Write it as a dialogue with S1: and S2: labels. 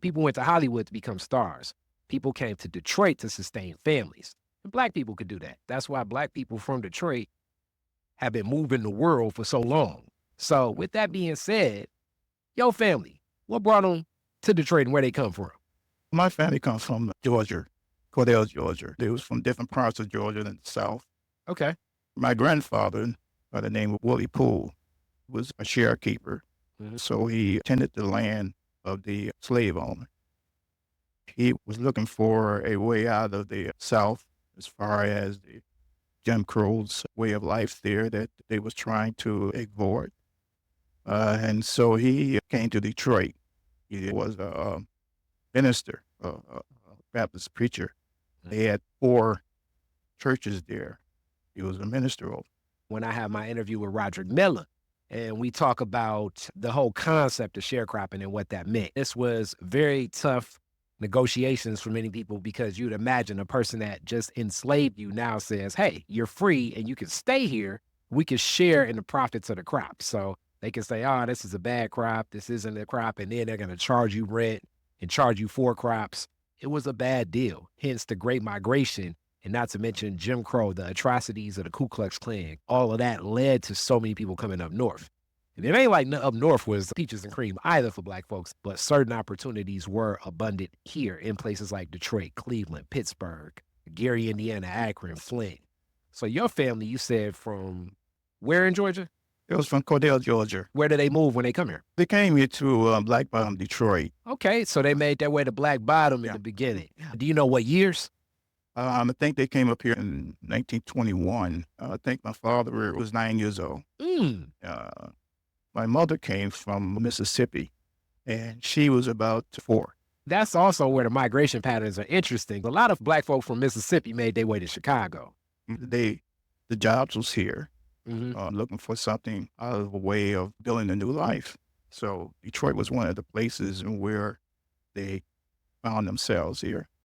S1: People went to Hollywood to become stars. People came to Detroit to sustain families. And black people could do that. That's why black people from Detroit have been moving the world for so long. So, with that being said, your family, what brought them to Detroit and where they come from?
S2: My family comes from Georgia, Cordell, Georgia. They was from different parts of Georgia in the South.
S1: Okay.
S2: My grandfather, by the name of Willie Poole, was a sharekeeper.
S1: Mhm.
S2: So he tended the land of the slave owner. He was looking for a way out of the South as far as the Jim Crow's way of life there that they was trying to avoid. And so he came to Detroit. He was a minister, a Baptist preacher. They had 4 churches there. He was a minister of.
S1: When I have my interview with Roderick Miller, and we talk about the whole concept of sharecropping and what that meant. This was very tough negotiations for many people because you'd imagine a person that just enslaved you now says, hey, you're free and you can stay here. We can share in the profits of the crop. So they can say, oh, this is a bad crop. This isn't a crop. And then they're going to charge you rent and charge you 4 crops. It was a bad deal. Hence the Great Migration, and not to mention Jim Crow, the atrocities of the Ku Klux Klan. All of that led to so many people coming up north. And it ain't like up north was peaches and cream either for black folks, but certain opportunities were abundant here in places like Detroit, Cleveland, Pittsburgh, Gary, Indiana, Akron, Flint. So your family, you said from where in Georgia?
S2: It was from Cordell, Georgia.
S1: Where do they move when they come here?
S2: They came here to Black Bottom, Detroit.
S1: Okay, so they made their way to Black Bottom in
S2: Yeah.
S1: the beginning. Do you know what years?
S2: I think they came up here in 1921. I think my father was 9 years old.
S1: Mm.
S2: My mother came from Mississippi, and she was about 4.
S1: That's also where the migration patterns are interesting. A lot of black folks from Mississippi made their way to Chicago.
S2: The jobs was here,
S1: Mhm.
S2: looking for something out of a way of building a new life. So Detroit was one of the places where they found themselves here.